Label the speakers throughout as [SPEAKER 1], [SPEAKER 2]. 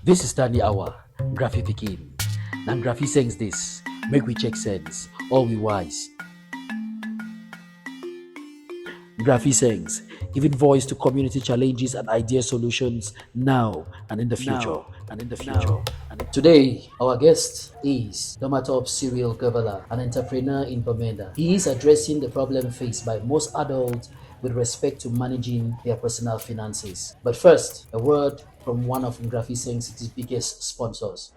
[SPEAKER 1] This is Stanley Hour, Graphification. And Graphi sings this, make we check sense, all we wise. Graphi sings, giving voice to community challenges and idea solutions now and in the future. Today, our guest is Dohmatop Cyril Gevala, an entrepreneur in Bamenda. He is addressing the problem faced by most adults with respect to managing their personal finances. But first, a word from one of Graphi City's biggest sponsors.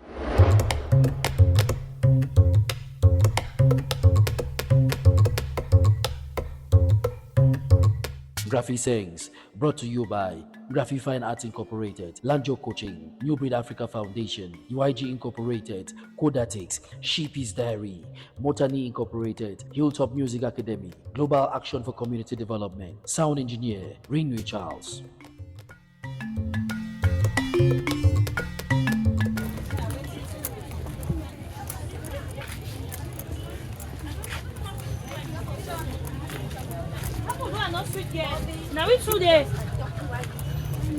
[SPEAKER 1] Graphi Sings, brought to you by Graphi Fine Arts Incorporated, Lanjo Coaching, New Breed Africa Foundation, UIG Incorporated, Codatix, Sheepy's Diary, Mottanni Incorporated, Hilltop Music Academy, Global Action for Community Development, Sound Engineer, Ringway Charles.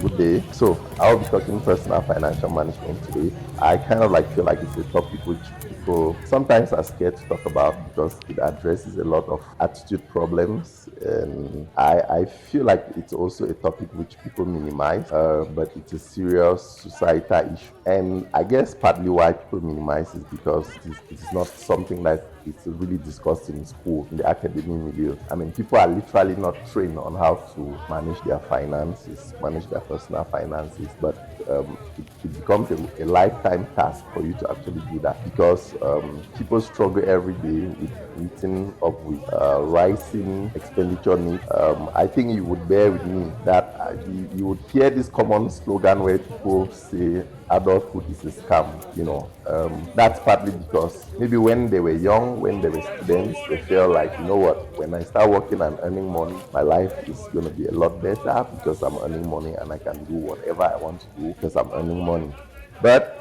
[SPEAKER 2] Good day. So I'll be talking personal financial management today. I kind of feel like it's a topic which people sometimes are scared to talk about because it addresses a lot of attitude problems, and I feel like it's also a topic which people minimize, but it's a serious societal issue. And I guess partly why people minimize is because it is not something that it's really discussed in school, in the academic milieu. I mean, people are literally not trained on how to manage their finances, manage their personal finances, but it becomes a lifetime task for you to actually do that because people struggle every day with meeting up with rising expenditure needs. I think you would bear with me that you would hear this common slogan where people say adulthood is a scam. That's partly because maybe when they were young, when they were students, they feel like, you know what, when I start working and earning money, my life is going to be a lot better because I'm earning money and I can do whatever I want to do because I'm earning money. But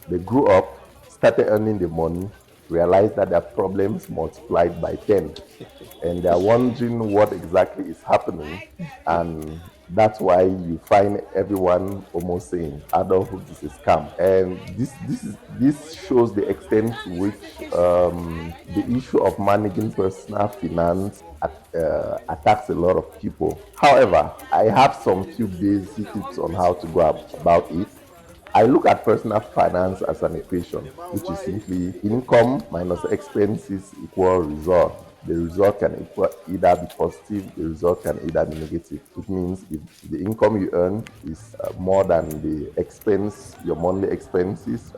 [SPEAKER 2] they grew up, started earning the money, realized that their problems multiplied by 10, and they're wondering what exactly is happening. And that's why you find everyone almost saying adulthood is a scam. And this shows the extent to which the issue of managing personal finance attacks a lot of people. However, I have some few basic tips on how to go about it. I look at personal finance as an equation, which is simply income minus expenses equal result. The result can either be positive, the result can either be negative. It means if the income you earn is more than the expense, your monthly expenses,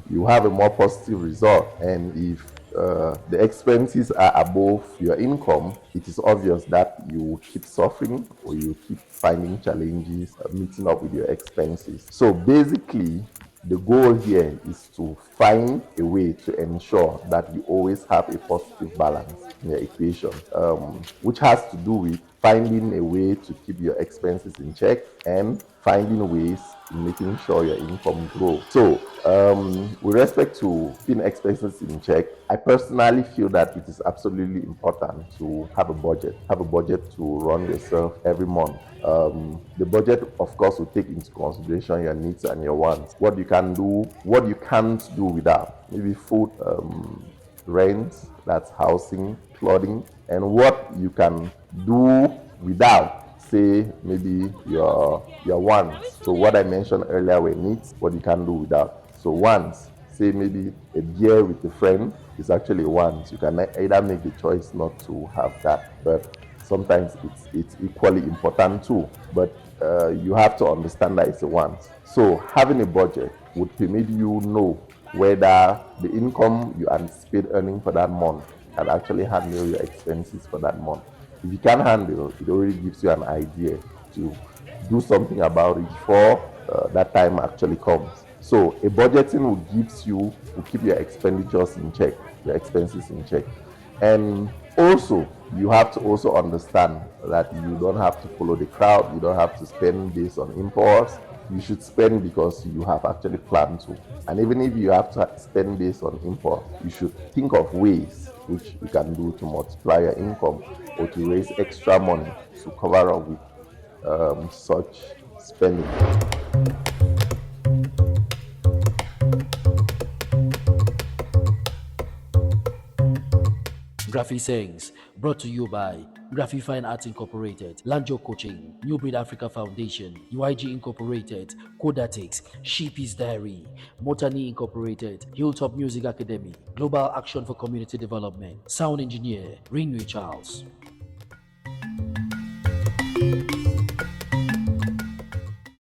[SPEAKER 2] you have a more positive result. And if the expenses are above your income, it is obvious that you will keep suffering or you keep finding challenges meeting up with your expenses. So basically, the goal here is to find a way to ensure that you always have a positive balance in your equation, which has to do with finding a way to keep your expenses in check and finding ways in making sure your income grows. So, with respect to keeping expenses in check, I personally feel that it is absolutely important to have a budget to run yourself every month. The budget, of course, will take into consideration your needs and your wants, what you can do, what you can't do without, maybe food, rent, that's housing, clothing, and what you can do without, say maybe your wants. So what I mentioned earlier were needs, what you can do without. So wants, say maybe a beer with a friend is actually a want. You can either make the choice not to have that, but sometimes it's equally important too. But you have to understand that it's a want. So having a budget would permit you know whether the income you anticipate earning for that month can actually handle your expenses for that month. If you can handle, it already gives you an idea to do something about it before that time actually comes. So a budgeting will keep your expenditures in check, your expenses in check. And also, you have to also understand that you don't have to follow the crowd, you don't have to spend based on impulse. You should spend because you have actually planned to. And even if you have to spend based on impulse, you should think of ways which you can do to multiply your income or to raise extra money to cover up with such spending.
[SPEAKER 1] Graphics brought to you by Graphifine Arts Incorporated, Lanjo Coaching, New Breed Africa Foundation, UIG Incorporated, Codatics, Sheepy's Diary, Mottanni Incorporated, Hilltop Music Academy, Global Action for Community Development, Sound Engineer, Rinwe Charles.